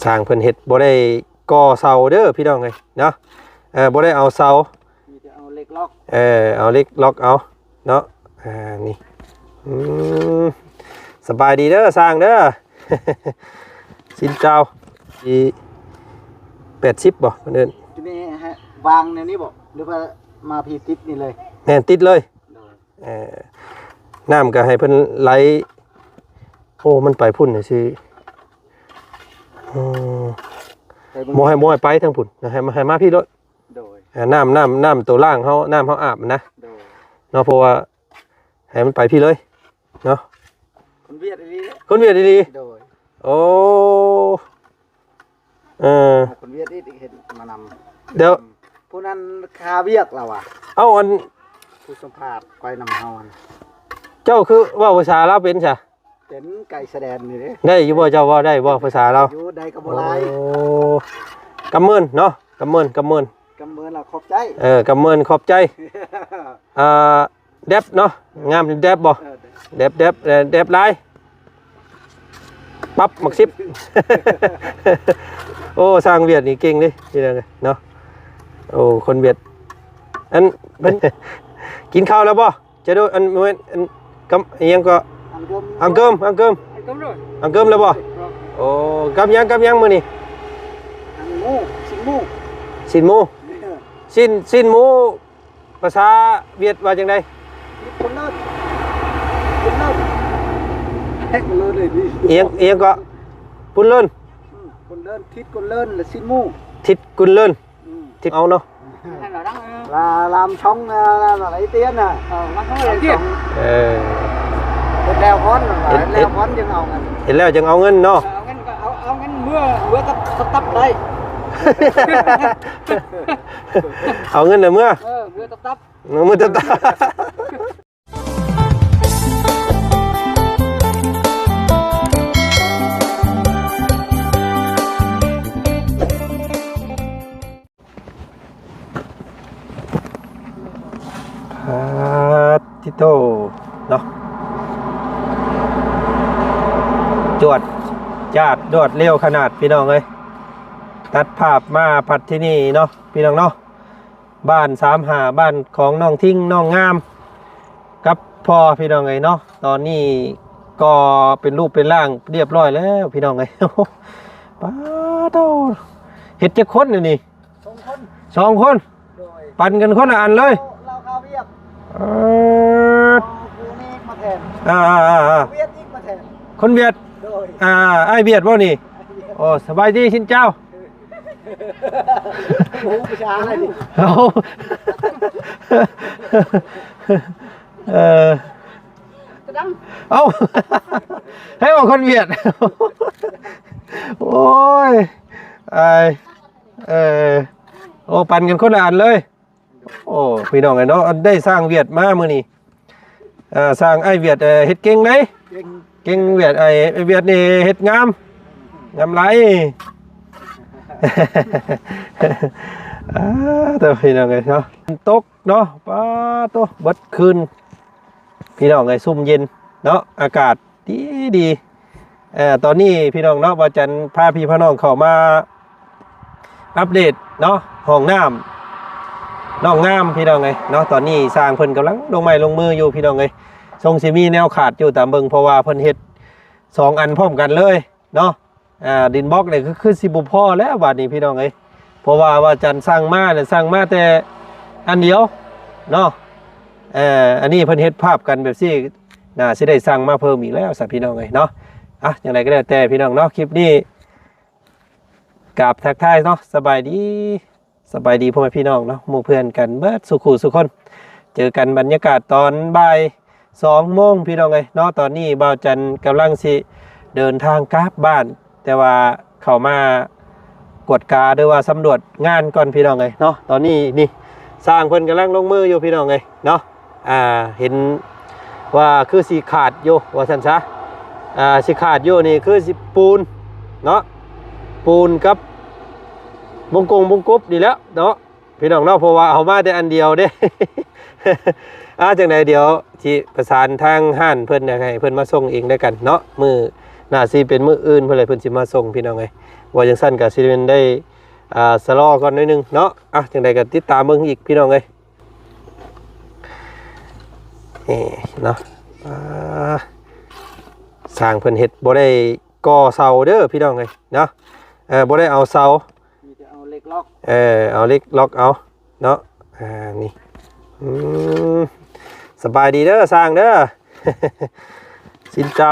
สร้างเพิ่นเฮ็ดบ่ได้ก่อเสาเด้อพี่น้องเอ้ยเนาะบ่ได้เอาเสามีแต่เอาเหล็กล็อกเอาเหล็กล็อกเอาเนาะนี่สบายดีเด้อสร้างเด้อ สินเจ้าที่80บ่เพิ่นเอิ้นทีนี้ฮะวางในนี้บ่หรือว่ามาพีติดนี่เลยแม่นติดเลยน้ำก็ให้เพิ่นไหลโอ้มันไปพุ่นน่ะสิบ่ให้ไปทางพุ่นให้มาพี่รถโดยน้ำตัวล่างเฮาน้ำเฮาอาบมันนะโดยเนาะเพราะว่าให้มันไปพี่เลยเนาะคนเวียดดีคนเวียดดีโดยโอ้คนเวียดนี่เห็นมานำเดี๋ยวผู้นั้นคาเวียกเราอ่ะเอาอันผู้สัมภาษณ์ไกนำเฮาเจ้าคือว่าภาษาลาวเป็นจ้ะเป็นไก่แสดงนี่เด้ได้อยู่บ่เจ้าว่าได้บ่ภาษาลาวอยู่ได้ก็บ่หลายโอ้กำเมินเนาะกำเมินล่ะขอบใจกำเมินขอบใจเดบเนาะงามเดบบ่เดบลายปั๊บมักซิบ โอ้สร้างเวียดนี่เก่งดิที่นั่นเลยเนาะโอ้คนเวียดอันเป็นกินข้าวแล้วบ่จะดูอันกำยังก็อังเกิมแล้วบ่โอ้กำยังมื้อนี้สินหมูภาษาเวียดว่าจังได๋คนเลิศเฮ็ดคนเลิศเลยดิเอียงก็ปุ่นเลินคนเลิศทิศคนเลิศและสินหมูทิศกุนเลินทิศเอาเนาะlàm xong là lấy tiền à nó không lấy tiền แล้วพ้อนแล้วพ้อนจึงเอาเงินเห็นแล้วจึงเอาเงินเนาะเอาเงินเมื่อตับได้เอาเงินเมื่อตับทิโตเนาะจวดจาดดวดเร็วขนาดพี่น้องเลยตัดภาพมาผัดที่นี่เนาะพี่น้องเนาะบ้าน35บ้านของน้องทิ้งน้องงามกับพ่อพี่น้องเลยเนาะตอนนี้ก็เป็นรูปเป็นร่างเรียบร้อยแล้วพี่น้องเลยป้าโตเห็ดจะคนนี่2 คนปั่นกันคนละอันเลยเราข้าวเวียบเวียดอีกมาแทนคนเวียดไอ้เวียดบ่นี่โอ้สบายดีชินเจ้าโอ้ประชาอะไรดิเอาให้บอกคนเวียดโอ้ยโอ้ปั่นกันคนละอันเลยโอ้พี่น้องไอ้เนาะได้สร้างเวียดมามื้อนี้สร้างไอ้เวียดเฮ็ดเก่งไหนเก่งเวียดไอ้เวียดนี่เฮ็ดงามไหลแต่พี่น้องไงเนาะตกเนาะป้าโตบัดคืนพี่น้องไงซุ่มเย็นเนาะอากาศดีตอนนี้พี่น้องเนาะว่าจันพาพี่พ่อน้องเข้ามาอัปเดตเนาะห้องน้ำน้องงามพี่น้องไงเนาะตอนนี้สร้างเพิ่นกำลังลงไม้ลงมืออยู่พี่น้องไงทรงสิมีแนวขาดอยู่ตามเบิ่งเพราะว่าเพิ่นเฮ็ด2อันพร้อมกันเลยเนาะดินบล็อกเนี่ยคือสิบ่พอแล้วบาดนี้พี่น้องไงเพราะว่าจันสร้างมาเนี่ยสร้างมาแต่อันเดียวเนาะอันนี้เพิ่นเฮ็ดภาพกันแบบซี่น่าสิได้สร้างมาเพิ่มอีกแล้วสักพี่น้องไงเนาะอย่างไรก็ได้แต่พี่น้องเนาะคลิปนี้กราบทักทายเนาะสบายดีพ่อแม่พี่น้องเนาะหมู่เพื่อนกันเบิดสุขุสุคนเจอกันบรรยากาศตอนบ่าย2 โมงพี่น้องไงเนาะตอนนี้บ่าวจันกำลังสิเดินทางกลับบ้านแต่ว่าเข้ามากดกาด้วยว่าสำรวจงานก่อนพี่น้องไงเนาะตอนนี้นี่สร้างเพิ่นกำลังลงมืออยู่พี่น้องไงเนาะเห็นว่าคือสีขาดอยู่ว่าซั่นซะสีขาดอยู่นี่คือสิปูนเนาะปูนกับวงกบดีแล้วเนาะพี่น้องเนาะเพราะว่าเอามาแต่อันเดียวเด้ จังไดเดี๋ยวที่ประสานทางห้านเพิ่นให้เพิ่นมาส่งเองได้กันเนาะมือ น่าสิเป็นมื้ออื่นเพิ่นเลยเพิ่นสิมาส่งพี่น้องเอ้ยว่าจังซั่นก็สิเป็นได้สะลอก่อนหน่อยนึงเนาะจังใดก็ติดตามเบิ่งอีกพี่น้องเอ้ยเนาะสร้างเพิ่นเฮ็ดบ่ได้ก่อเสาเด้อพี่น้องเอ้ยเนาะบ่ได้เอาเสามีแต่เอาเหล็กล็อกเอาเหล็กล็อกเอาเนาะนี่สบายดีเด้อสร้างเด้อ สินเจ้า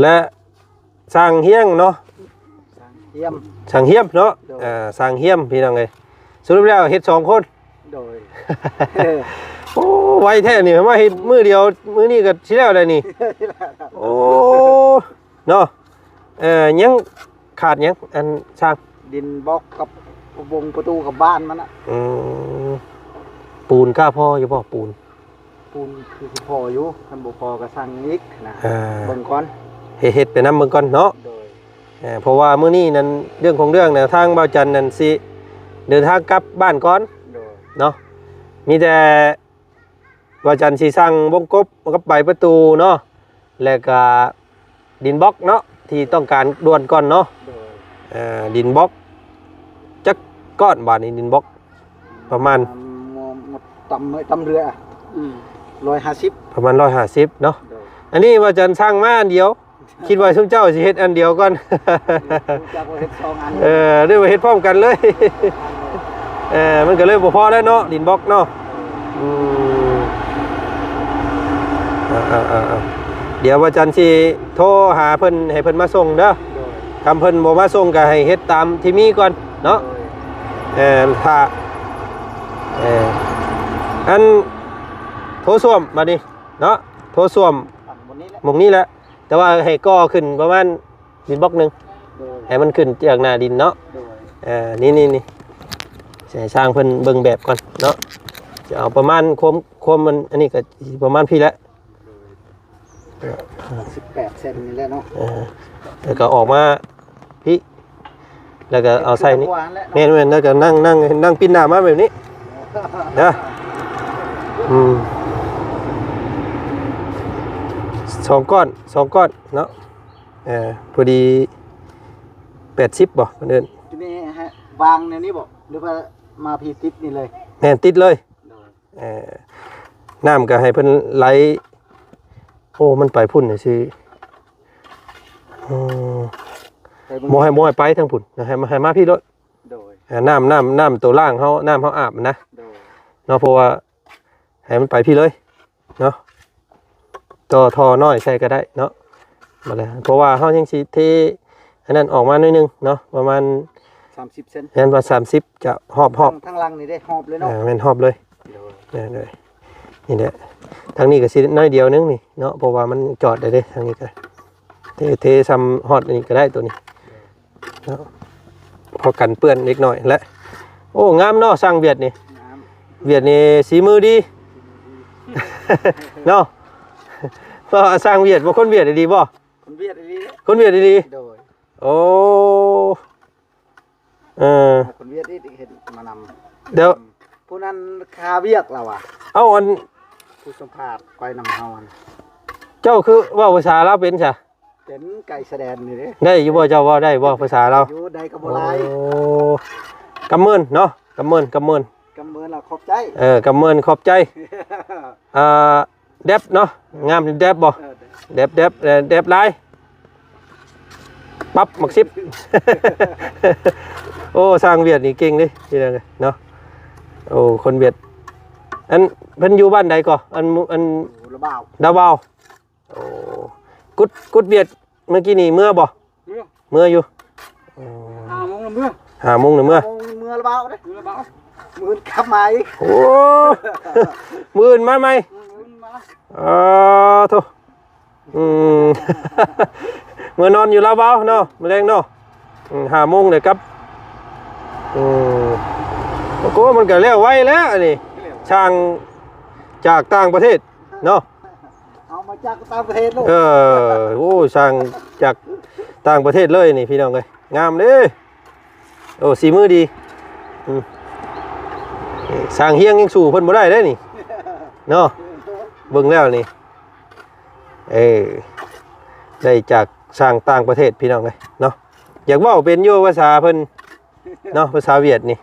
และสร้างเฮียงเนาะสร้างเฮียมเนาะสร้างเฮียมพี่น้องเอ้ยสรุปแล้วเฮ็ด2คนโดย โอ้ไวแท้นี่มาเฮ็ดมื้อเดียวมื้อนี้ก็สิแล้วได้นี่โอ้เนาะยังขาดยังอันสร้างดินบล็อกกับวงประตูกับบ้านมันน่ะปูนกล้าพออยู่บ่ปูนคือพออยู่คันบ่พอก็สั่งอีกนะเบิ่งก่อนเฮ็ดไปนำเบิ่งก่อนเนาะเพราะว่ามื้อนี้นั้นเรื่องของเรื่องเนี่ยทางบ่าวจันทร์นั่นสิเดินทางกลับบ้านก่อนเนาะมีแต่บ่าวจันทร์สิสั่งวงกบกับใบประตูเนาะแล้วก็ดินบล็อกเนาะที่ต้องการด่วนก่อนเนาะดินบล็อกจักก้อนบาทนี้ดินบล็อกประมาณตำเรือ150ประมาณ150เนาะอันนี้ว่าจันสร้างมาอันเดียวคิดว่าซุมเจ้าสิเฮ็ดอันเดียวก่อนจักว่าเฮ็ด2อันด้วยว่าเฮ็ดพร้อมกันเลยมันก็เลยบ่พอแล้วเนาะดินบล็อกเนาะเดี๋ยวว่าจันสิโทรหาเพิ่นให้เพิ่นมาส่งเด้อคำเพิ่นบ่มาส่งก็ให้เฮ็ดตามที่มีก่อนเนาะถ้าอันโถส้วมมาดิเนาะโถส้วมหมุงนี้แหละแต่ว่าให้ก่อขึ้นประมาณดินบล็อกนึงให้มันขึ้นจากหน้าดินเนาะนี่ใส่ช่างเพิ่นเบิ่งแบบก่อนเนาะจะเอาประมาณโคมมันอันนี้ก็ประมาณพี่แล้ว18เซนนี่แหละเนาะแล้วก็ออกมาพี่แล้วก็เอาใส่นี่แม่นแล้วก็นั่งปิ้นหน้ามาแบบนี้นะ2 ก้อนเนาะพอดี80บ่เพิ่นเอิ้นทีนี้ฮะวางในนี้บ่หรือว่ามาพีติดนี่เลยแม่นติดเลยน้ำก็ให้เพิ่นไหลโอ้มันไปพุ่นน่ะสิบ่ให้ไปทางพุ่นให้มาพี่รถโดยน้ำตัวล่างเฮาน้ำเฮาอาบนะเนาะเพราะว่าให้มันไปพี่เลยเนาะต่อท่อน้อยใส่ก็ได้เนาะมาเลยเพราะว่าเฮายังสิเทอันนั้นออกมาหน่อยนึงเนาะประมาณ30เซนงั้นว่า30จะหอบทั้งลังนี่ได้หอบเลยเนาะแม่นหอบเลยเลยนี่แหละทางนี้ก็สิน้อยเดียวนึงนี่เนาะเพราะว่ามันจอดได้เด้ทางนี้ก็เทซ้ำฮอดอันนี้ก็ได้ตัวนี้เนาะพอกันเปื้อนเล็กน้อยและโอ้งามเนาะสร้างเวียดนี่สีมือดีเนาะก็สร้างเวียดบ่คนเวียดดีบ่คนเวียดดีโดยโอ้คนเวียดนี่เห็นมานำเดี๋ยวผู้นั้นคาเวียกเราอ่ะเอาอันผู้สัมภาษณ์ไปนำเฮาอันเจ้าคือว่าภาษาลาวเป็นซะเป็นไก่แสดงนี่เด้ได้อยู่บ่เจ้าว่าได้บ่ภาษาลาวอยู่ได้ก็บ่หลายโอ้กำเมินเนาะกำเมินล่ะขอบใจกำเมินขอบใจเด็บเนาะงามเด็บบ่เด็บลายปั๊บมักซิบโอ้สร้างเวียดนี่เก่งดิที่นั่นเลยเนาะโอ้คนเวียดอันเพิ่นอยู่บ้านใดก่ออันดาวบ่าวโอ้กุดเวียดเมื่อกี้นี่เมื่อบ่เมื่ออยู่5 โมงเมื่อละบ่าวเด้มื้อขับมาอีกโอ้มื้อมาใหม่โธ่เมื่อนอนอยู่แล้วเบาเนาะมื้อแรงเนาะ5 โมงเลยครับโอ้โหมันก็แล้วไวแล้วนี่ช่างจากต่างประเทศเนาะเอามาจากต่างประเทศลูกโอ้ช่างจากต่างประเทศเลยนี่พี่น้องเอ้ยงามเด้โอ้สีมือดีสร้างเฮียงยังสู่เพิ่นบ่ได้เด้นี่เนาะ เบิ่งแล้วนี่ได้จากสร้างต่างประเทศพี่น้องเลยเนาะอยากเว้าเป็นอยู่ภาษาเพิ่นเนาะภาษาเวียดนี่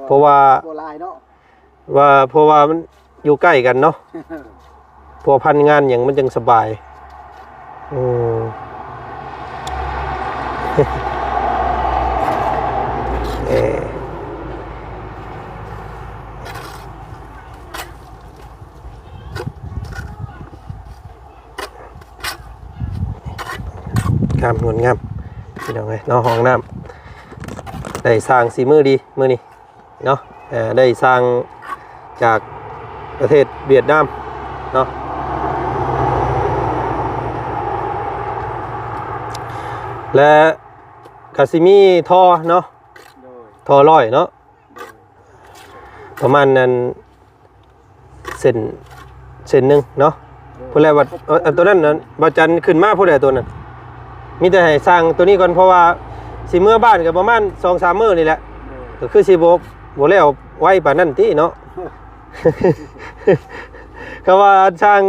เพราะว่ามันอยู่ใกล้กันเนาะพวกพันงานอย่างมันจังสบายงามงดงามพี่น้องเลยเนาะห้องน้ำได้สร้างสีมือดีมือนี่เนาะได้สร้างจากประเทศเวียดนามเนาะและกาซิมีท่อเนาะท่อร้อยเนาะประมาณนั้นเส้นหนึ่งเนาะผู้แรกว่าตัวนั้นบาจันขึ้นมาผู้ใดตัวนั้นมีแต่ให้สร้างตัวนี้ก่อนเพราะว่าสิเมื่อบ้านกับประมาณ 2-3 มื้อนี่แหละก็คือสิบ่แล้วไว้ปานนั้นติเนาะ ก็ว่าสร้าง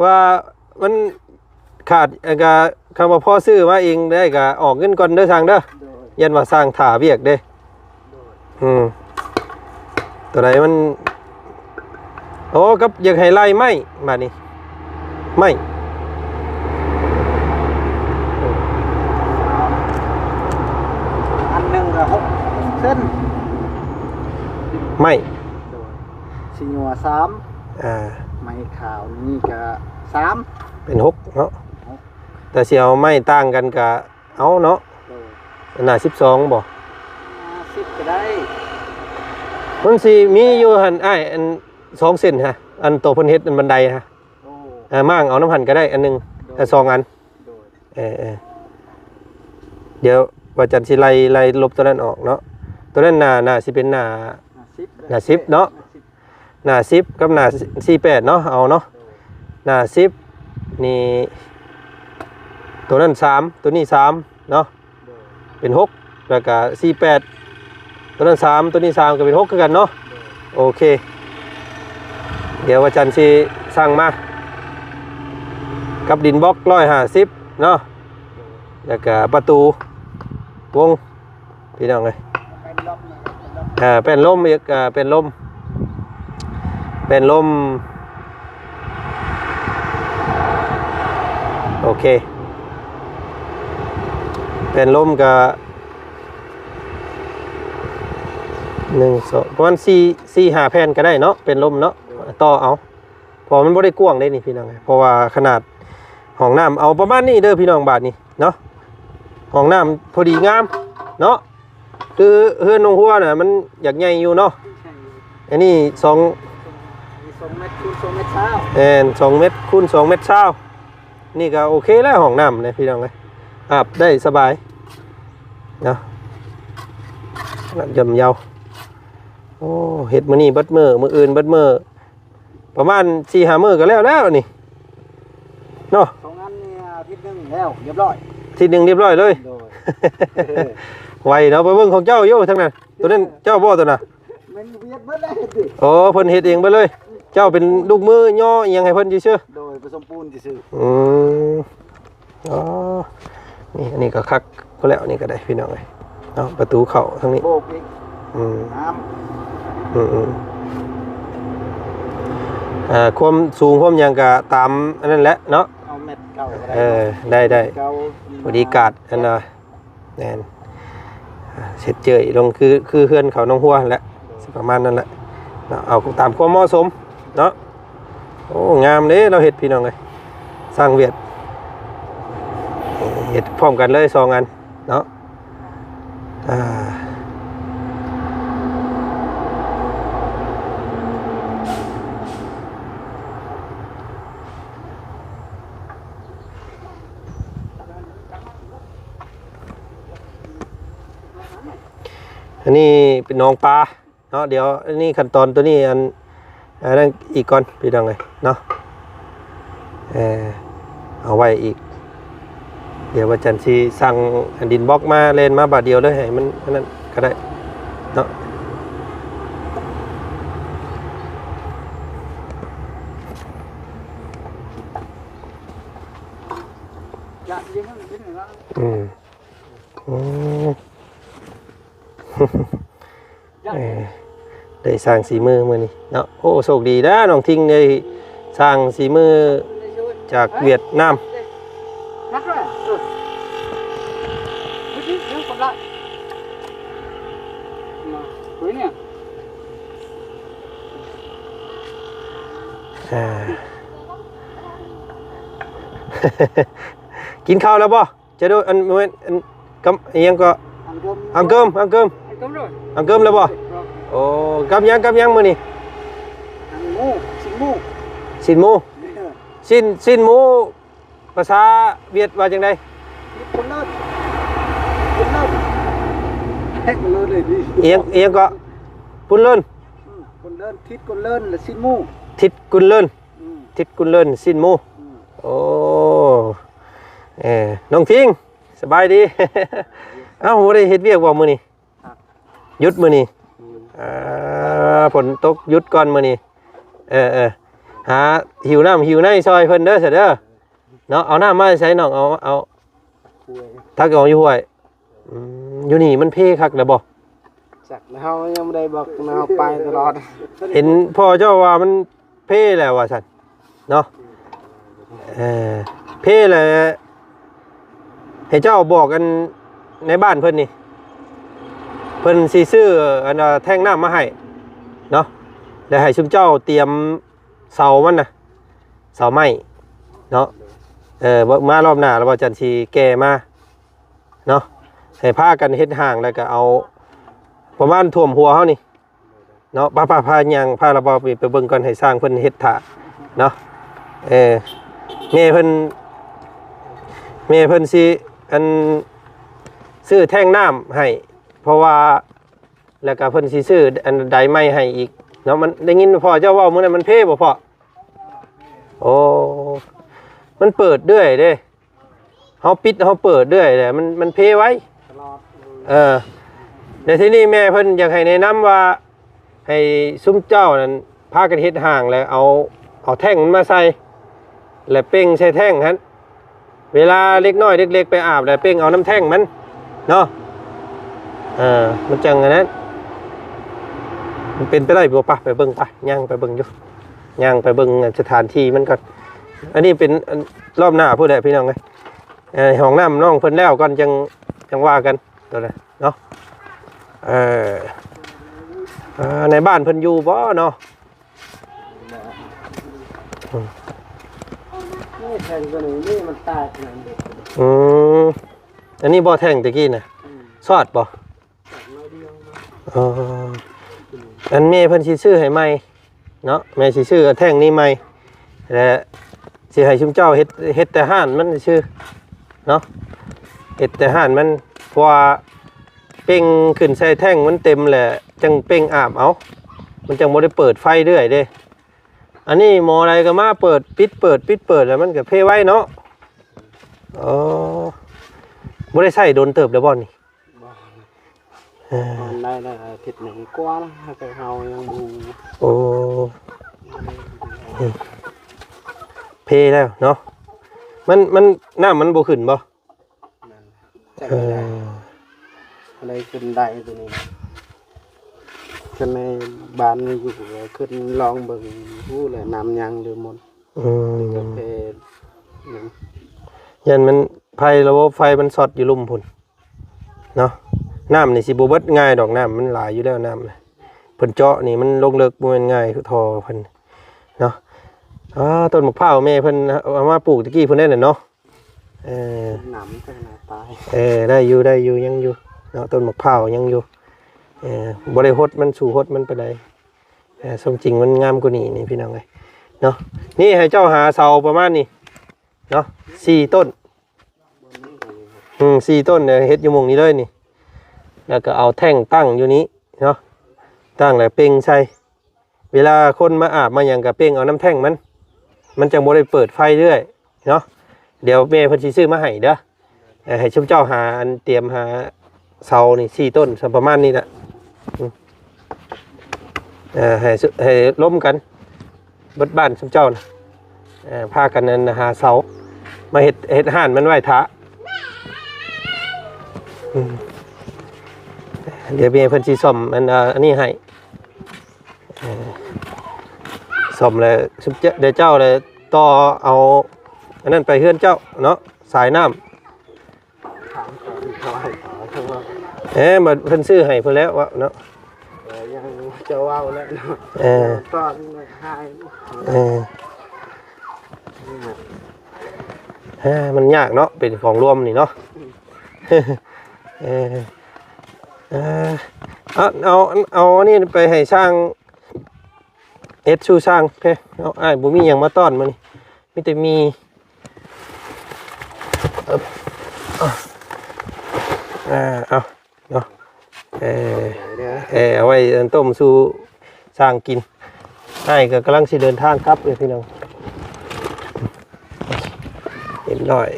ว่ามันขาดก็คำว่าพ่อซื้อมาเองได้ก็ออกเงินก่อนเด้อสร้างเด้อยันว่าสร้างถ่าเวียกเด้ตัวไหนมันโอ้กับอยากให้ไล่ไหมมานี่ไม่อันหนึ่งกับ6 เส้นไม่สิญัว3ไม้ขาวนี่ก็3เป็น6เนาะแต่เสียวไม่ต่างกันกับเอาเนาะหน้า12บ่10ก็ได้มันสิมีอยู่หั่นอ้ายอัน2เส้นฮะอันโตเพิ่นเฮ็ดอันบันไดฮะมั่งเอาน้ำหั่นก็ได้อันนึงแต่2อันเดี๋ยวว่าจันสิไล่ลบตัวนั้นออกเนาะตัวนั้นหน้าสิเป็นหน้า10เนาะหน้า10กับหน้า48เนาะเอาเนาะหน้า10นี่ตัวนั้น3ตัวนี้3เนาะเป็น6แล้วก็48ตัวนั้น3ตัวนี้3ก็เป็น6คือกันเนาะโอเคเดี๋ยวว่าจันสิสั่งมากับดินบล็อก150เนาะแล้วก็ประตูวงพี่น้องเอ้ยเป็นลมอีกเป็นลมโอเคเป็นลมกับ1 2ประมาณ4-5 แผ่นก็ได้เนาะเป็นลมเนาะต่อเอาพอมันบ่ได้กว้างได้นี่พี่น้องเพราะว่าขนาดห้องน้ำเอาประมาณนี้เด้อพี่น้องบาทนี้เนาะห้องน้ำพอดีงามเนาะคือเฮือนนงหัวน่ะมันอยากใหญ่อยู่เนาะอันนี้2 เมตรคูณ2 เมตรเช้า2 เมตรคูณ2 เมตรเช้านี่ก็โอเคแล้วห้องน้ำนะพี่น้องเลยอาบได้สบายเนาะย่ำเยาโอ้เฮ็ดมื้อนี้เบิดมื้ออื่นเบิดมื้อประมาณ 4-5 มื้อก็แล้วนี่เนาะ2 อันนี่อาทิตย์นึงแล้วเรียบร้อยทีนึงเรียบร้อยเลยไวเนาะไปเบิ่งของเจ้าอยู่ทั้งนั้นตัวนั้นเจ้าบ่ตัวน่ะมันเวียดเบิดเลย โอ้เพิ่นเฮ็ดเองไปเลยเจ้าเป็นลูกมือย่ออีหยังให้เพิ่นซื่อโดยผสมปูนซื่ออ๋อนี่อันนี้ก็คักก็แล้วนี่ก็ได้พี่น้องเอ้ยเนาะประตูเข้าทางนี้โบกอีกน้ำความสูงความหยังก็ตามอันนั้นแหละเนาะเอาเม็ดเก่าก็ได้ได้พอดีกาดอันน่ะแน่นเสร็จเจยลงคือเฮือนเขาน้องหัวแหละประมาณนั้นแหละเอาตามความเหมาะสมเนาะโอ้งามเด้เราเฮ็ดพี่น้องเลยสร้างเวียดเฮ็ดพร้อมกันเลย2 อันเนาะอันนี้เป็นน้องปลาเนาะเดี๋ยวอันนี้ขั้นตอนตัวนี้อันนั้นอีกก่อนพี่น้องเลยเนาะเอาไว้อีกเดี๋ยวว่าจันทร์สิสั่งดินบล็อกมาเลนมาบาทเดียวเลยให้มันนั่นก็ได้เนาะ dạ đi hết biết rồi đó อืมอืม เออได้สร้างสีมือมื้อนี้เนาะโอ้โชคดีนะน้องทิงได้สร้างสีมือจากเวียดนาม cắt rồi ừ biết chứ còn lại mà cuối nè อ่า กินข้าวแล้วบ่จะดูอันมื้ออันกำอิหยังก็ ăn cơm ăn cơm ăn cơm rồi อังเกิมแล้วบ่ rồi โอ้กับยังมื้อนี้ ăn ngô xin ngô สิ้นหมูสิ้นหมูภาษาเวียดว่าจังได๋ con lợn hết con lợn này đi เอียงก็ปุ่นเลิ่น con lợn thịt con lợn là xin mu ทิดกุนเลิ่น ừ. ทิดกุนเลิ่นสิ้นหมู Ừ. โอ้น้องทิงสบายดี เอ้าบ่ได้เฮ็ดเวียกบ่มื้อนี้ ครับ หยุดมื้อนี้ Ừ. ฝนตกหยุดก่อนมื้อนี้หาหิวน้ำหิวในซอยเพิ่นเด้อเสยเด้อเนาะเอาน้ำมาใส่น้องเอา Cùi. ทักเอาอยู่ห้วยอยู่นี่มันเพคักแล้วบ่ Sặc nó hao nhưng đây bậc nào bay từ lọt เห็นพ่อเจ้าว่ามันเพแล้วว่าซั่นเนาะเพแล้วให้เจ้าบอกกันในบ้านเพิ่นนี่เพิ่นสิซื้ออันแท่งน้ำมาให้เนาะแล้วให้ชุมเจ้าเตรียมเสามันน่ะเสาไม้เนาะมารอบหน้าแล้วว่าจันทร์สิแก่มาเนาะให้พากันเฮ็ดห่างแล้วก็เอาประมาณท่วมหัวเฮานี่เนาะพายังพาระบอบไปเบิ่งก่อนให้สร้างเพิ่นเฮ็ดถาเนาะแม่เพิ่นสิอันซื้อแท่งน้ำให้เพราะว่าแล้วก็เพิ่นสิซื้ออันใดไม้ให้อีกเนาะมันได้ยินพ่อเจ้าเว้ามื้อนั้นมันเพบ่พ่อโอ้มันเปิดเรื่อยเด้เฮาปิดเฮาเปิดเรื่อยแหละมันเพไว้ lọt เดี๋ยวที่นี่แม่เพิ่นอยากให้แนะนำว่าให้ซุ้มเจ้านั้นพากันเฮ็ดห่างแล้วเอาแท่งมันมาใส่แล้วเป้งใส่แท่งนั้นเวลาเล็กน้อยเล็กๆไปอาบแล้วเป้งเอาน้ำแท่งมันเนาะมันจังอันนั้นมันเป็นไปได้บ่ปะไปเบิ่งปะย่างไปเบิ่งอยู่ย่างไปเบิ่งสถานที่มันก่อนอันนี้เป็นรอบหน้าพูดได้พี่น้องเอ้ยห้องน้ำน้องเพิ่นแล้วก่อนจังว่ากันตัวนั้นเนาะในบ้านเพิ่นอยู่บ่เนาะ นี่แทงตัวนี้นี่มันตายขนาดนี้ อันนี้บ่แท่งตะกี้น่ะซอดบ่ จากน้อยเดียวนะ อันแม่เพิ่นสิซื้อให้ใหม่เนาะแม่สิซื้อแท่งนี้ใหม่และสิให้ชุมเจ้าเฮ็ดแต่ห้านมันชื่อเนาะเฮ็ดแต่ห้านมันเพราะว่าเป้งขึ้นใส่แท่งมันเต็มแหละจังเป้งอาบเอามันจังบ่ได้เปิดไฟเรื่อยเด้อันนี้หมออะไรก็มาเปิดปิดแล้วมันก็เพไว้เนาะอ๋อบ่ได้ใช้โดนเติบแล้วบ่นี่ còn đây là thịt nướng quá cái hàuยังบู โอ้เพแล้วเนาะมันน้ำมันบ่ขึ้นบ่ chạy đây đâyขึ้นได้ตัวนี้ขึ้นในบ้านนี่อยู่ขึ้นลองเบิ่งฮู้แหละน้ำยังเดือหมดกาแฟ ยันมันไฟระบบไฟมันสอดอยู่ลุ่มพุ่นเนาะน้ำนี่สิบ่เบิดง่ายดอกน้ำมันหลายอยู่แล้วน้ำเพิ่นเจาะนี่มันลงเลิกบ่แม่นง่ายคือทอเพิ่นเนาะต้นมะพร้าวแม่เพิ่นเอามาปลูกตะกี้เพิ่นได้น่ะเนาะหนำจังน่ะตาย ได้อยู่ยังอยู่เนาะต้นมะพร้าวยังอยู่บ่ได้ฮดมันสู่ฮดมันไปได้สมจริงมันงามกว่านี้นี่พี่น้องเอ้ยเนาะนี่ให้เจ้าหาเสาประมาณนี้เนาะ4ต้น4ต้นเนี่ยเฮ็ดอยู่หม่องนี้เลยนี่แล้วก็เอาแท่งตั้งอยู่นี้เนาะตั้งแล้วเป่งใส่เวลาคนมาอาบมาหยังก็เป่งเอาน้ำแท่งมันจังบ่ได้เปิดไฟเรื่อยเนาะเดี๋ยวแม่เพิ่นสิซื้อมาให้เด้อให้ชุมเจ้าหาอันเตรียมหาเสานี่4ต้นประมาณนี้แหละให้ล้มกันเบิดบ้านชุมเจ้านะพากันนั้นหาเสา มาเฮ็ดห่านมันไว้ทะเดี๋ยวเมียเพิ่นสิซ่อมอันนี้ให้ซ่อมแล้วเดี๋ยวเจ้าเลยต่อเอาอันนั้นไปเฮือนเจ้าเนาะสายน้ำบัดเพิ่นซื้อให้เพิ่นแล้ววะเนาะยังจะว้าวแล้วเนาะตอนให้มันยากเนาะเป็นของรวมนี่เนาะเอานี่ไปให้ช่างชูช่างเพ่เอาไอ้บุมีอย่างมาต้อนมานี่มีแต่มีเอาเนาะเอาไว้ต้มสู่ช่างกินไอ้ก็กำลังสิเดินทางครับเลยพี่น้องเห็นหน่อย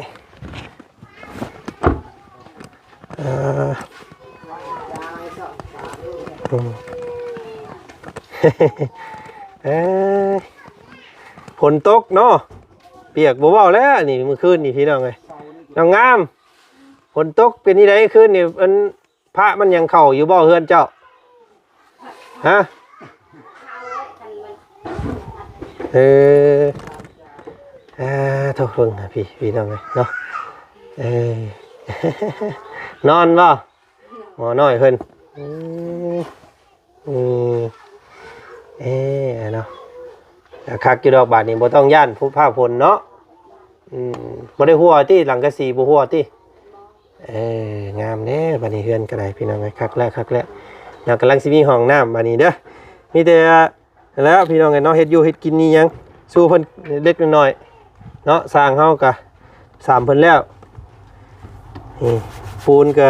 ฝนตกเนาะเปียกบ่เว้าแล้วนี่เมื่อคืนนี่พี่น้องเอ้ยน้องงามฝนตกเป็นที่ใดคืนนี่มันพระมันยังเข้าอยู่บ่เฮือนเจ้าฮะโทษเพิ่งนะพี่น้องเอ้ยเนาะนอนบ่หมอน้อยเพิ่นเนาะคักอยู่ดอกบาทนี่บ่ต้องย่านผู้ภาคผลเนาะบ่ได้หัวติหลังกะสีบ่หัวติงามแน่บัดนี้เฮือนก็ได้พี่น้องเอ้ยคักแล้วแล้วกำลังสิมีห้องน้ำบัดนี้เด้อมีแต่แล้วพี่น้องเอ้ยเนาะเฮ็ดอยู่เฮ็ดกินนี่ยังสู้เพิ่นเล็กน้อยเนาะสร้างเฮาก็3เพิ่นแล้วนี่ปูนก็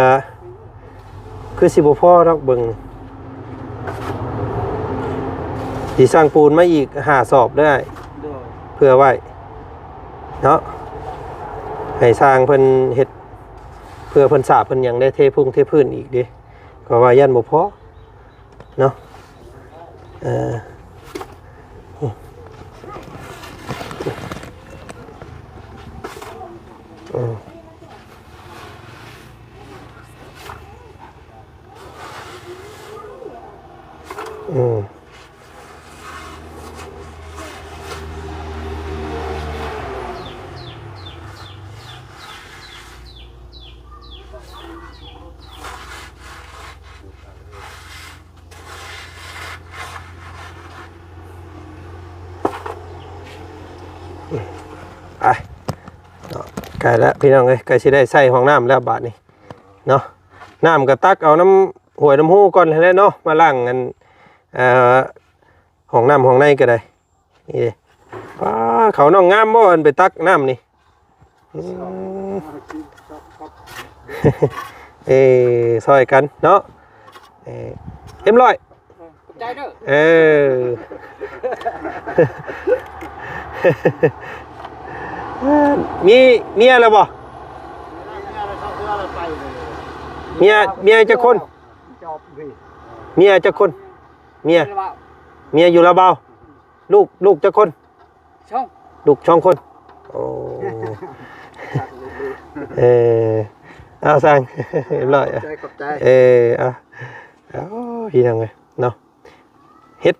คือสิบ่พอดอกเบิ่งสิสร้างปูนมาอีก5 สอบได้เพื่อไว้เนาะให้สร้างเพิ่นเฮ็ดเพื่อเพิ่นสาบเพิ่นหยังได้เทพื้นอีกดิก็ว่ายันบ่พอเนาะไก่แล้วพี่น้องเอ้ยไก่สิได้ใส่ห้องน้ำแล้วบาทนี้เนาะน้ำก็ตักเอาน้ำห้วยน้ำหูก่อนแล้วเนาะมาล้างกันห้องน้ำห้องในก็ได้นี่ป้าเขาน้องงามบ่อันไปตักน้ำนี่ซอยกันเนาะเอ็มร้อยใจเด้อมีเมียแล้วบ่เมียจะคนเมียจะคนเมียอยู่ละเบาลูกจะคนลูกช่องคนโอ้เอาสั่งเรียบร้อยเอาพี่ทางไงเนาะเฮ็ด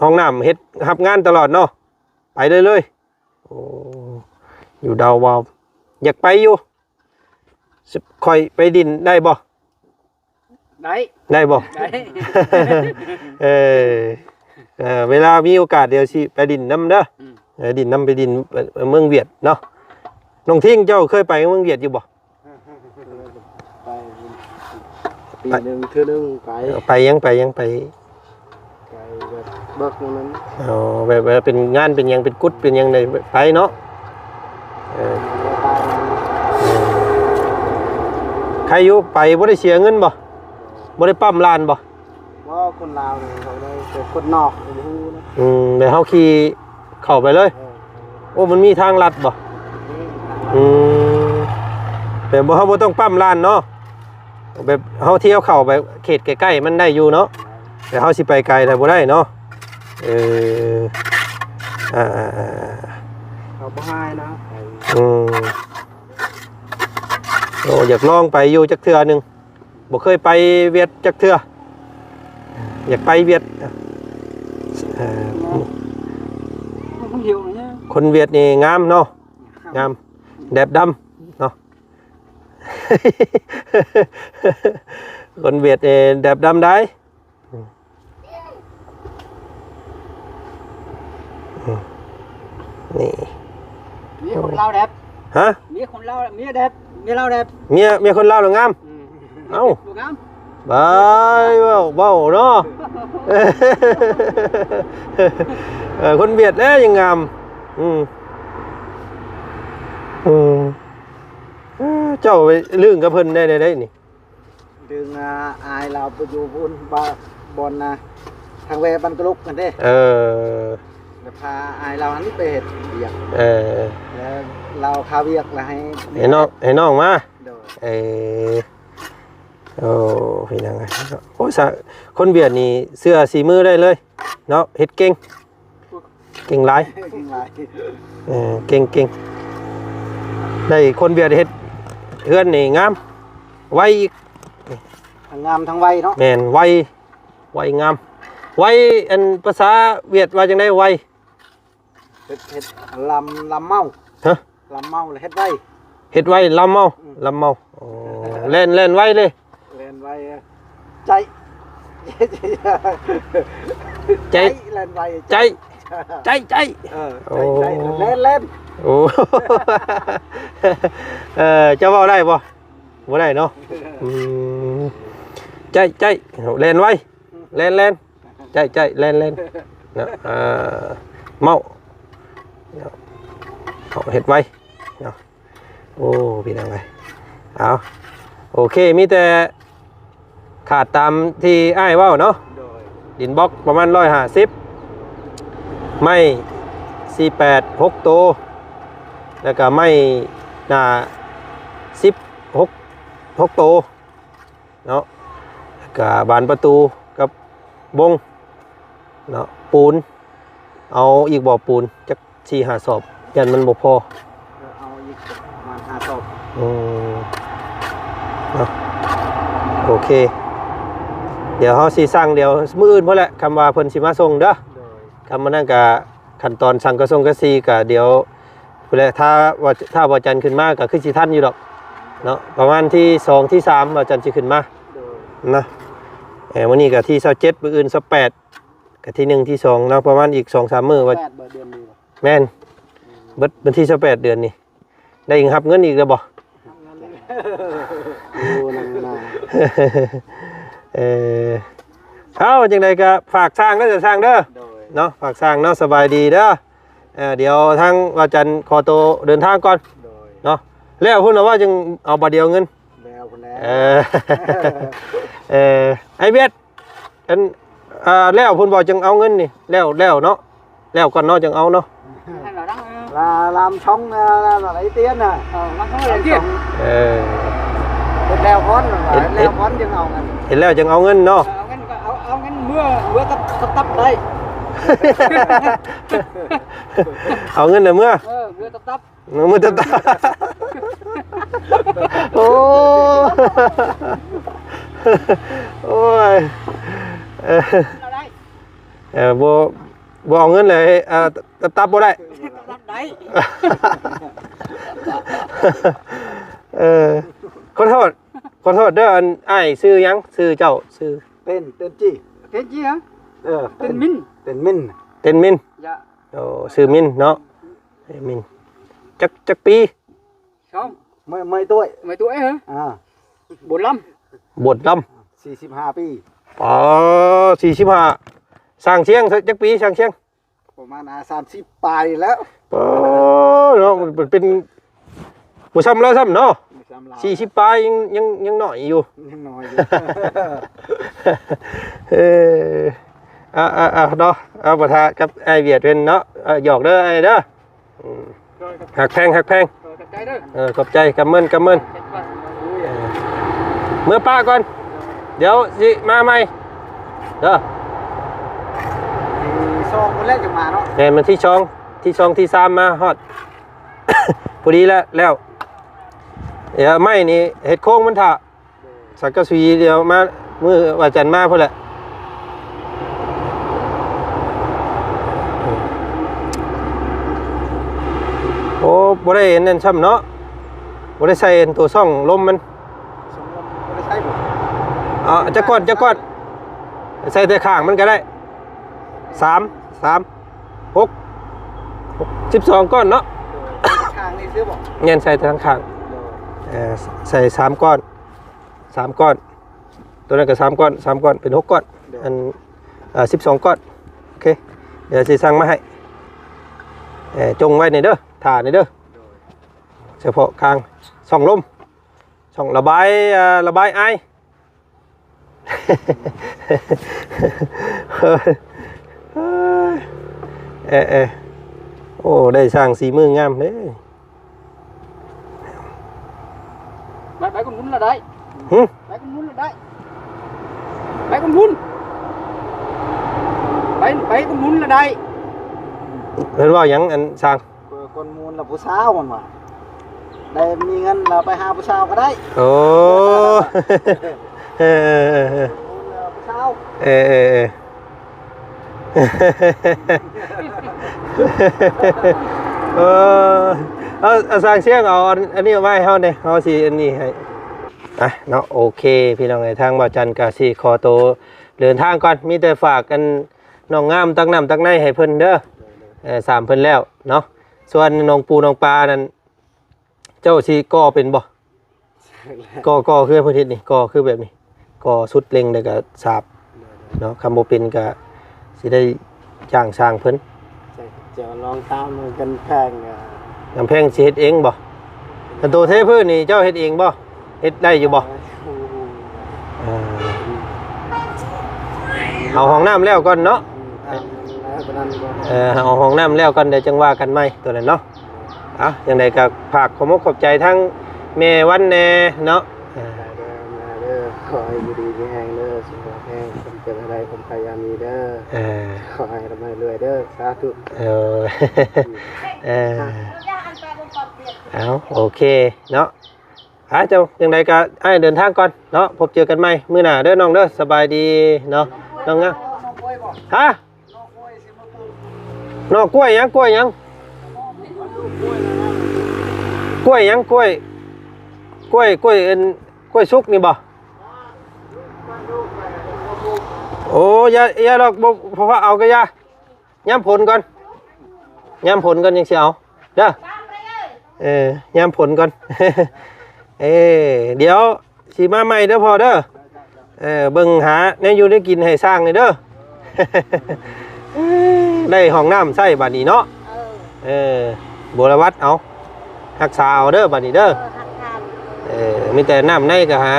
ห้องน้ำเฮ็ดรับงานตลอดเนาะไปเลยโอ้อยู่ดาววาวอยากไปอยู่คอยไปดินได้บ่ได้บ่เวลามีโอกาสเดี๋ยวสิไปดินน้ำเด้อดินน้ำไปดินเมืองเวียดเนาะน้องทิ้งเจ้าเคยไปเมืองเวียดอยู่บ่ปีนึงคือนึงไปยังไปแบบเบิกนั้นแบบเป็นงานเป็นยังเป็นกุ๊ดเป็นยังไงไปเนาะใครอยู่ไปบ่ได้เสียเงินบ่ได้ปั๊มลานบ่ว่าคนลาวเขาได้เป็นคนนอกเดี๋ยวเฮาขี่เข้าไปเลยโอ้มันมีทางลัดบ่แต่เฮาบ่ต้องปั๊มลานเนาะแบบเฮาเที่ยวเข้าไปเขตใกล้ๆมันได้อยู่เนาะแต่เฮาสิไปไกลแต่บ่ได้เนาะเขาบ่ให้นะ โอ้อยากลองไปอยู่จักเทื่อหนึงบ่เคยไปเวียดจักเทื่ออยากไปเวียดคนเวียดนี่งามเนาะงามแดบดำเนาะ คนเวียดนี่แดบดำได้นี่ มีคนเล่าแดบ ฮะ มีคนเล่ามีแดบมีเล่าแดบ เมียคนลาวเหรองามเอ้า ดูงาม บายเว้าเนาะ คนเวียดแล้วยังงามเจ้าไปลื่นกับเพิ่นได้นี่ ดึงอายเราไปอยู่พุ่นบอลนะทางเวบันกลุกกันเด้ จะพาอายเราหันไปเห็ดเบียกแล้วเราคาเวียกแล้วให้น้องมา โดย โอ้พี่นางโอ้คนเวียดนี่เสื้อสีมือได้เลยเนาะเฮ็ดเก่งหลายเก่งได้คนเวียดเฮ็ดเฮือนนี่งามไวอีก ทั้งงามทั้งไวเนาะ แม่นไวงามไวอันภาษาเวียดว่าจังได๋ไวเฮ็ดลำเมา ฮะ ลำเมาเลยเฮ็ดไว เฮ็ดไวลำเมาโอ้เล่นไวเลย เล่นไวใจ เล่นไวใจใจใจเล่น โอ้จะเว้าได้บ่ได้เนาะใจเล่นไวเล่นใจเล่นเนาะเมาเฮ็ดไวเนาะโอ้พี่น้องเอ้ยเอาโอเคมีแต่ขาดตามที่อ้ายเว้าเนาะดินบล็อกประมาณ150ไม้48 6ตัวแล้วก็ไม้หน้า6ตัวเนาะแล้วก็บานประตูกับบงเนาะปูนเอาอีกบ่อปูนจัก4-5 สอบยันมันบ่พอเอาอีกมา5 สอบเนาะโอเคเดี๋ยวเขาสิสั่งเดี๋ยวมื้ออื่นพุ่นแหละคำว่าเพิ่นสิมาส่งเด้อคำมานั่นก็ขั้นตอนสั่งกระส่งกระซีก็เดี๋ยวพุ่นแหละถ้าว่าจันทร์ขึ้นมาก็คือสิทันอยู่ดอกเนาะประมาณที่2ที่3ว่าจันทร์สิขึ้นมานะมื้อนี้ก็ที่27มื้ออื่น28ก็ที่1ที่2เนาะประมาณอีก 2-3 มื้อว่าแม่นเบิดวันที่28เดือนนี้ได้อีกรับเงินอีกแล้วบ่เอาจังไดก็ฝากสร้างก็จะสร้างเด้อเนาะฝากสร้างเนาะสบายดีเด้อเดี๋ยวทางว่าจันขอตัวเดินทางก่อนเนาะแล้วพุ่นว่าจึงเอาบาทเดียวเงินแล้วพุ่นไอ้เวียดอันแล้วพุ่นบอกจึงเอาเงินนี่แล้วเนาะแล้วก่อนเนาะจึงเอาเนาะlà làm xong là lấy tiền à làm xong lấy tiền leo con rồi leo con chừng ao ngân thì leo chừng ao ngân nó ao ngân mưa tấp đây ao ngân là mưa mưa tấp ô ôi vô ao ngân này tấp vô đây đấy ขอโทษเด้ออ้ายชื่อหยังชื่อเจ้าชื่อtên chi hả tên Minh dạ โอ้ชื่อมินเนาะมินจักปี không mấy tuổi hả 45 บวชลำ45 ปีอ๋อ45สร้างเชียงจักปีสร้างเชียงประมาณ30 ปลายแล้วเนาะมันเป็นบ่ซ้ำแล้วซ้ำเนาะ40 ปลายยังน้อยอยู่ยังน้อยอยู่เนาะเอาปะทะกับไอเวียดเป็นเนาะหยอกเด้อไอเด้อหักแพงขอบใจกำเมินเมื่อป้าก่อนเดี๋ยวสิมาใหม่เด้อซองคนแรกจะมาเนาะมันที่ช่องที่3มาฮอด พอดีแล้วเดี๋ยวไม่นี่เห็ดโค้งมันถ่าสักกะสีเดี๋ยวมามือว่าจันมาพุ่นแหละโอ้บ่ได้เห็นนั่นซ้ำเนาะบ่ได้ใส่ตัวซ่องลมมัน สมมติไม่ได้ใช่บ่ จะก้อนใส่แต่ข้างมันก็ได้12 ก้อนเนาะ ข้างนี่ซื้อบ่ เงี้ยใส่ทั้งข้างใส่3 ก้อน3 ก้อนตัวนั้นก็3 ก้อน3 ก้อนเป็น6 ก้อนอัน12 ก้อนโอเคเดี๋ยวสิสั่งมาให้จงไว้ในเด้อถ่าในเด้อเฉพาะข้างช่องลมช่องระบายไอ โอ้ได้สร้างสีมืองามเลย ไปcon muốn là đấy หึ ไปcon muốn là đấy ไปcon muốn ไป con muốn là đây เห็นว่าหยังอันสร้าง con muốn làผู้สาวมันว่าได้มีเงินเราไปหาผู้สาวก็ได้ โอ้ ผู้สาว เอาสร้างเสียงเอาอันนี้เอาไว้ให้เฮาเนี่ยเฮาสิอันนี้ให้เนาะโอเคพี่น้องในทางบ่าวจันทร์ก็สิขอตัวเดินทางก่อนมีแต่ฝากกันน้องงามตักน้ำตักในให้เพิ่นเด้อ3เพิ่นแล้วเนาะส่วนน้องปูน้องปลานั้นเจ้าสิก่อเป็นบ่ก่อคือเพิ่นเฮ็ดนี่ก่อคือแบบนี้ก่อสุดเล็งแล้วก็สาบเนาะคำบ่เป็นก็สิได้จ้างสร้างเพิ่น จะลองตามกันแพง กำแพงสิเฮ็ดเองบ่แต่ตัวเทพื้นนี่เจ้าเฮ็ดเองบ่เฮ็ดได้อยู่บ่เอาห้องน้ำแล้วก่อนเนาะเอาห้องน้ำแล้วก่อนเดี๋ยวจังว่ากันใหม่ตัวนั้นเนาะอย่างไรก็ฝากขอบขอบใจทั้งแม่วันแน่เนาะ ขอให้ดีมีแห้งเด้อสุขภาพแห้งผมเป็นอะไรผมพยายามมีเด้อขอให้ทำให้รวยเด้อสาธุเอาโอเคเนาะเจ้าอย่างไรก็ให้เดินทางก่อนเนาะพบเจอกันใหม่มื้อหน้าเด้อน้องเด้อสบายดีเนาะน้องฮะนอกกล้วยยังกล้วยยังกล้วยยังกล้วยอันกล้วยสุกนี่บ่โอ้ยาดอกบ่เพราะว่าเอาก็ยาย้ำผลก่อนยังสิเอาเด้อย้ำผลก่อน เดี๋ยวสิมาใหม่เด้อพอเด้อเบิ่งหาแนวอยู่ได้กินให้สร้างเลยเด้อ ได้ห้องน้ำใส่บัดนี้เนาะบัววัดเอารักษาเอาเด้อบัดนี้เด้อมีแต่น้ำในก็หา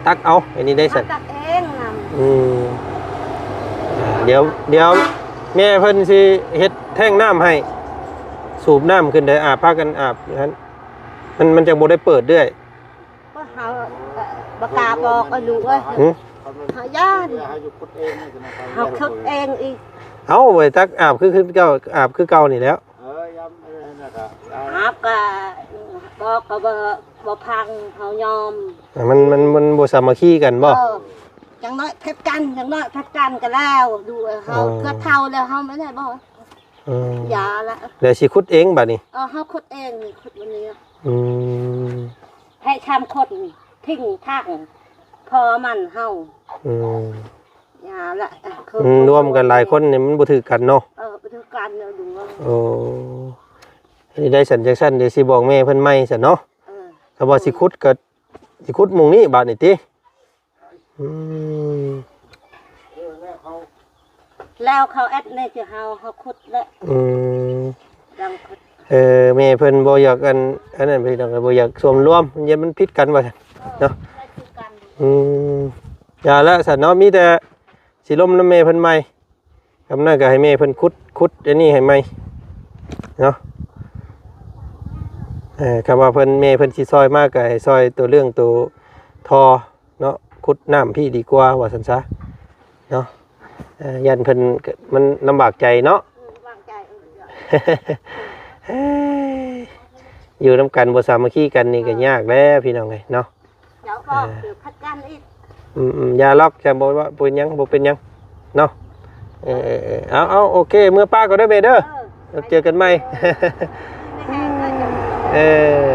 ตักเอาอันนี้ได้สัตว์ตักเองเดี๋ยวแม่เพิ่นสิเฮ็ดแท่งน้ำให้สูบน้ำขึ้นได้อาบพากันอาบนั้นมันจะบ่ได้เปิดด้วยก็หาบกาบอกอายุเอ้ยหาย่านหาคึกเองอีกเอาไว้ตักอาบคือเก่าอาบคือเก่านี่แล้วอาบก็บอกก็บ่พังเฮายอมมันบ่สามัคคีกันบ่จังน้อยเพชรกันก็แล้วดูเฮาก็เท่าแล้วเฮาไม่ได้บ่ยาละเดี๋ยวสิขุดเองบัดนี้เฮาขุดเองนี่ขุดวันนี้ให้ทำคนทิ้งทางพอมันเฮายาละรวมกันหลายคนนี่มันบ่ถือกันเนาะบ่ถือกันเนาะดูว่าโอ้นี่ได้สัญญาณเดี๋ยวสิบอกแม่เพิ่นใหม่ซะเนาะถ้าว่าสิขุดก็สิขุดหม่องนี้บาดนี้ติแล้วเขาแอดในที่เฮาขุดแล้วดังขุดแม่เพิ่นบ่อยากอันนั้นพี่น้องบ่อยากส่วนรวมมันผิดกันว่าซั่นเนาะอย่าละซั่นเนาะมีแต่สิล้มนำแม่เพิ่นใหม่กำนั้นก็ให้แม่เพิ่นขุดอันนี้ให้ใหม่เนาะคำว่าเพิ่นแม่เพิ่นสิซอยมากก็ให้ซอยตัวเรื่องตัวทอเนาะขุดน้ำพี่ดีกว่าว่าซั่นซะเนาะยันเพิ่นมันลำบากใจเนาะ อยู่นำกันบ่สามัคคีกันนี่ก็ยากแล้วพี่น้องเอ้ยเนาะ เดี๋ยวก็เดี๋ยวพัดกันอีก อย่าล็อกจะบ่ว่าเป็นหยังบ่เป็นหยังเนาะเอาโอเคเมื่อป้าก็ได้เด้อเจอกันใหม่ ไม่แห้งเลยจะ เออ